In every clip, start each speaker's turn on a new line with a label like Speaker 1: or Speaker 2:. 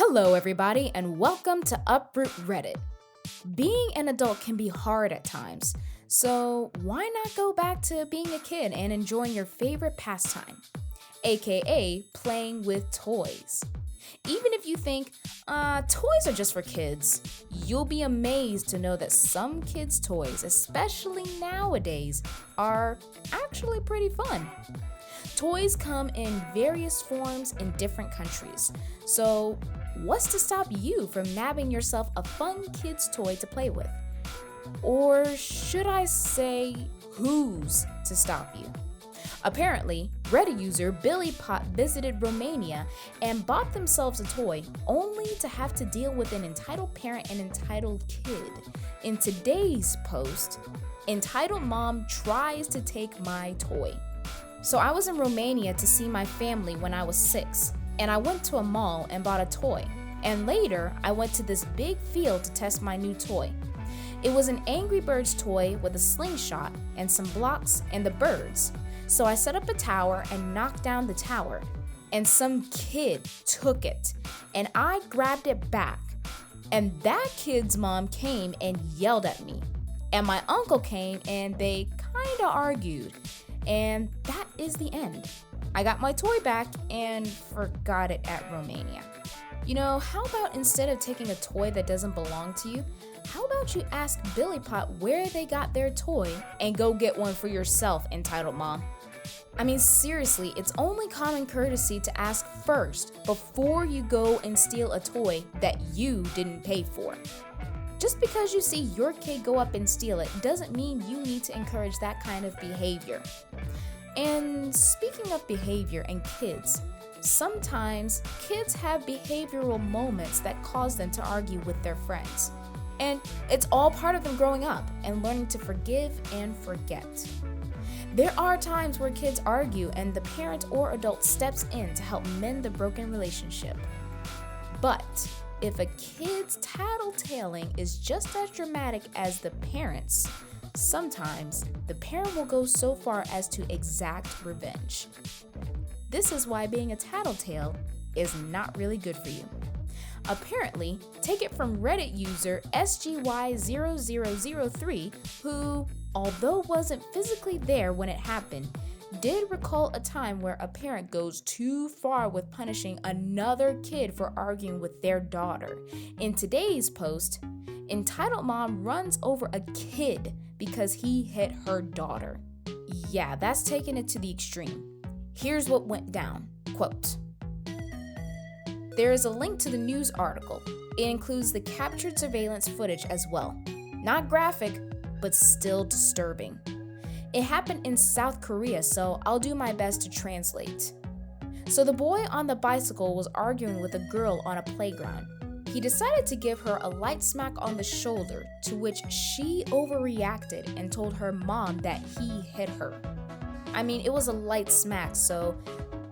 Speaker 1: Hello everybody and welcome to Uproot Reddit. Being an adult can be hard at times, so why not go back to being a kid and enjoying your favorite pastime, aka playing with toys. Even if you think, toys are just for kids, you'll be amazed to know that some kids' toys, especially nowadays, are actually pretty fun. Toys come in various forms in different countries, so what's to stop you from nabbing yourself a fun kid's toy to play with? Or should I say, who's to stop you? Apparently, Reddit user Billy Pot visited Romania and bought themselves a toy only to have to deal with an entitled parent and entitled kid. In today's post, entitled mom tries to take my toy. So I was in Romania to see my family when I was 6, and I went to a mall and bought a toy. And later, I went to this big field to test my new toy. It was an Angry Birds toy with a slingshot and some blocks and the birds. So I set up a tower and knocked down the tower, and some kid took it, and I grabbed it back. And that kid's mom came and yelled at me. And my uncle came and they kinda argued. And that is the end. I got my toy back and forgot it at Romania. You know, how about instead of taking a toy that doesn't belong to you, how about you ask Billy Pot where they got their toy and go get one for yourself, entitled mom? I mean, seriously, it's only common courtesy to ask first before you go and steal a toy that you didn't pay for. Just because you see your kid go up and steal it doesn't mean you need to encourage that kind of behavior. And speaking of behavior and kids, sometimes kids have behavioral moments that cause them to argue with their friends. And it's all part of them growing up and learning to forgive and forget. There are times where kids argue and the parent or adult steps in to help mend the broken relationship. But if a kid's tattletaling is just as dramatic as the parents, sometimes the parent will go so far as to exact revenge. This is why being a tattletale is not really good for you. Apparently, take it from Reddit user SGY0003, who, although wasn't physically there when it happened, did recall a time where a parent goes too far with punishing another kid for arguing with their daughter. In today's post, entitled mom runs over a kid because he hit her daughter. Yeah, that's taking it to the extreme. Here's what went down. Quote, "There is a link to the news article. It includes the captured surveillance footage as well. Not graphic, but still disturbing. It happened in South Korea, so I'll do my best to translate. So the boy on the bicycle was arguing with a girl on a playground. He decided to give her a light smack on the shoulder, to which she overreacted and told her mom that he hit her. I mean, it was a light smack, so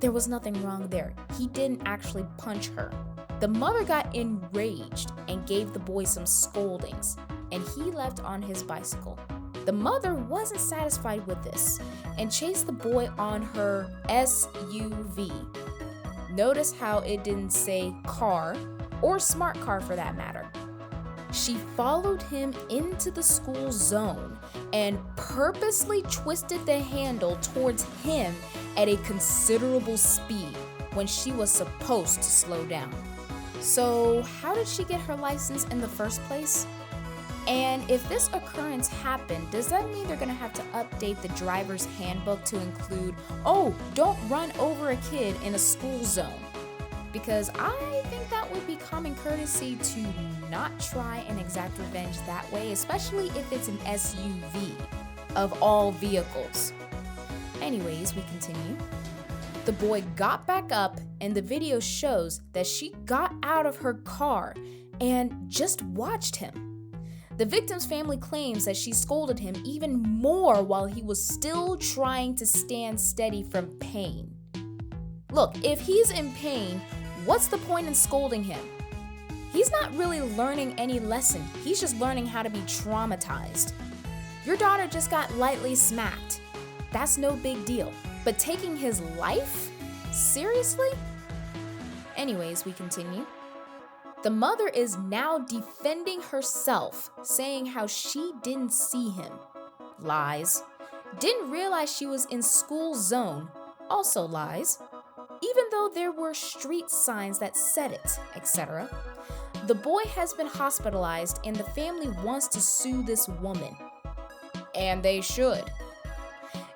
Speaker 1: there was nothing wrong there. He didn't actually punch her. The mother got enraged and gave the boy some scoldings, and he left on his bicycle. The mother wasn't satisfied with this and chased the boy on her SUV. Notice how it didn't say car, or smart car for that matter. She followed him into the school zone and purposely twisted the handle towards him at a considerable speed when she was supposed to slow down. So how did she get her license in the first place? And if this occurrence happened, does that mean they're gonna have to update the driver's handbook to include, oh, don't run over a kid in a school zone? Because I think that would be common courtesy to not try and exact revenge that way, especially if it's an SUV of all vehicles. Anyways, we continue. The boy got back up and the video shows that she got out of her car and just watched him. The victim's family claims that she scolded him even more while he was still trying to stand steady from pain. Look, if he's in pain, what's the point in scolding him? He's not really learning any lesson. He's just learning how to be traumatized. Your daughter just got lightly smacked. That's no big deal. But taking his life? Seriously? Anyways, we continue. The mother is now defending herself, saying how she didn't see him. Lies. Didn't realize she was in school zone. Also lies. Even though there were street signs that said it, etc. The boy has been hospitalized and the family wants to sue this woman. And they should.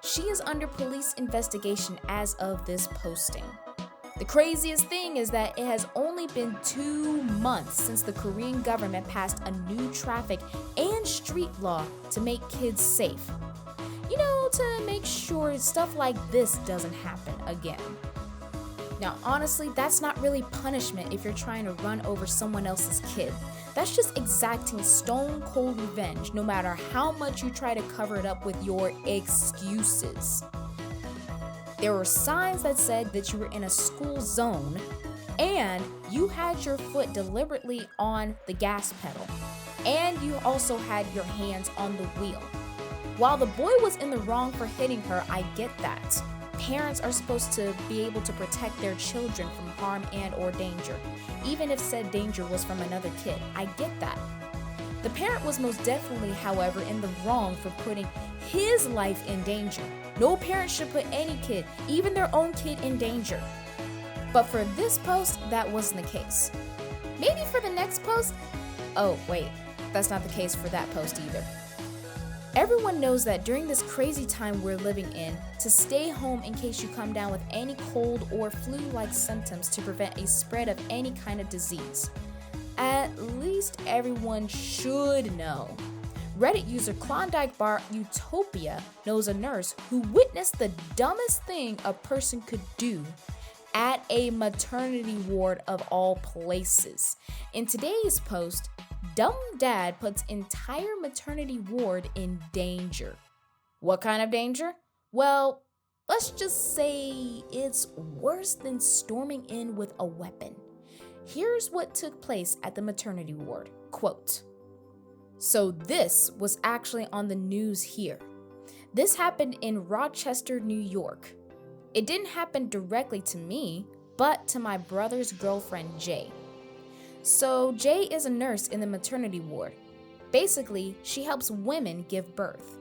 Speaker 1: She is under police investigation as of this posting. The craziest thing is that it has only been 2 months since the Korean government passed a new traffic and street law to make kids safe. You know, to make sure stuff like this doesn't happen again. Now, honestly, that's not really punishment if you're trying to run over someone else's kid. That's just exacting stone cold revenge, no matter how much you try to cover it up with your excuses. There were signs that said that you were in a school zone and you had your foot deliberately on the gas pedal, and you also had your hands on the wheel. While the boy was in the wrong for hitting her, I get that. Parents are supposed to be able to protect their children from harm and or danger, even if said danger was from another kid. I get that. The parent was most definitely, however, in the wrong for putting his life in danger. No parent should put any kid, even their own kid, in danger. But for this post, that wasn't the case. Maybe for the next post? Oh, wait, that's not the case for that post either. Everyone knows that during this crazy time we're living in, to stay home in case you come down with any cold or flu-like symptoms to prevent a spread of any kind of disease. At least everyone should know. Reddit user Klondike Bar Utopia knows a nurse who witnessed the dumbest thing a person could do at a maternity ward of all places. In today's post, dumb dad puts entire maternity ward in danger. What kind of danger? Well, let's just say it's worse than storming in with a weapon. Here's what took place at the maternity ward. Quote, "So this was actually on the news here. This happened in Rochester, New York. It didn't happen directly to me, but to my brother's girlfriend, Jay. So Jay is a nurse in the maternity ward. Basically, she helps women give birth.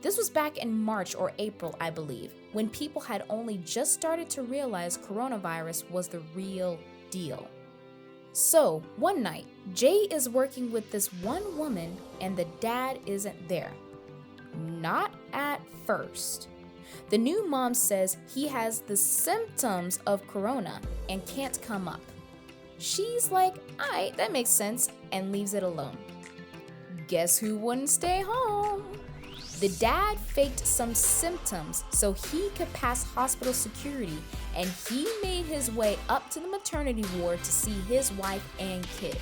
Speaker 1: This was back in March or April, I believe, when people had only just started to realize coronavirus was the real deal. So, one night, Jay is working with this one woman and the dad isn't there. Not at first. The new mom says he has the symptoms of corona and can't come up. She's like, alright, that makes sense, and leaves it alone. Guess who wouldn't stay home? The dad faked some symptoms so he could pass hospital security, and he made his way up to the maternity ward to see his wife and kid.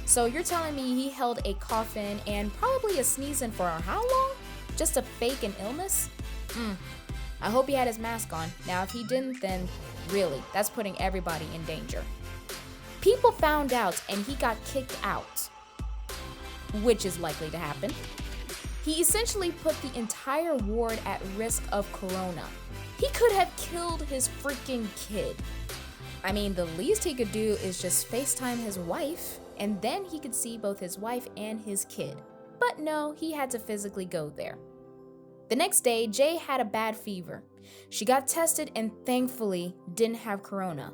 Speaker 1: So you're telling me he held a cough-in and probably a sneeze-in for how long? Just to fake an illness? I hope he had his mask on. Now if he didn't, then really, that's putting everybody in danger. People found out and he got kicked out, which is likely to happen. He essentially put the entire ward at risk of corona. He could have killed his freaking kid. I mean, the least he could do is just FaceTime his wife, and then he could see both his wife and his kid. But no, he had to physically go there. The next day, Jay had a bad fever. She got tested and thankfully didn't have corona.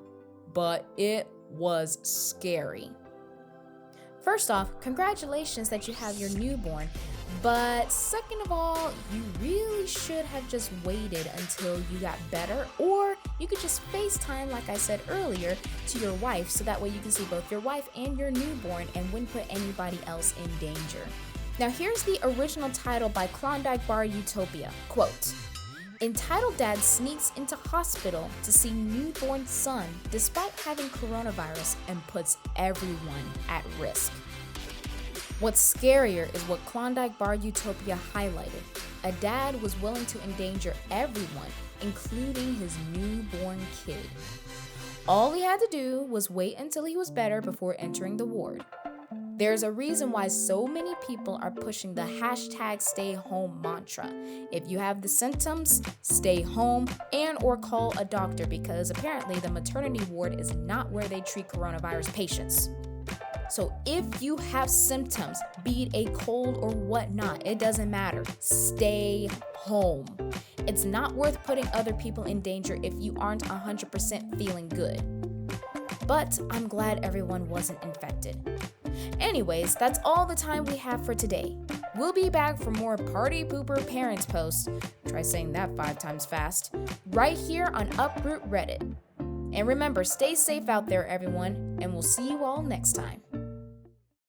Speaker 1: But it was scary. First off, congratulations that you have your newborn. But second of all, you really should have just waited until you got better, or you could just FaceTime, like I said earlier, to your wife so that way you can see both your wife and your newborn and wouldn't put anybody else in danger. Now here's the original title by Klondike Bar Utopia. Quote, "Entitled dad sneaks into hospital to see newborn son despite having coronavirus and puts everyone at risk." What's scarier is what Klondike Bar Utopia highlighted. A dad was willing to endanger everyone, including his newborn kid. All he had to do was wait until he was better before entering the ward. There's a reason why so many people are pushing the hashtag stay home mantra. If you have the symptoms, stay home and or call a doctor, because apparently the maternity ward is not where they treat coronavirus patients. So if you have symptoms, be it a cold or whatnot, it doesn't matter. Stay home. It's not worth putting other people in danger if you aren't 100% feeling good. But I'm glad everyone wasn't infected. Anyways, that's all the time we have for today. We'll be back for more Party Pooper Parents posts, try saying that 5 times fast, right here on Uproot Reddit. And remember, stay safe out there, everyone, and we'll see you all next time.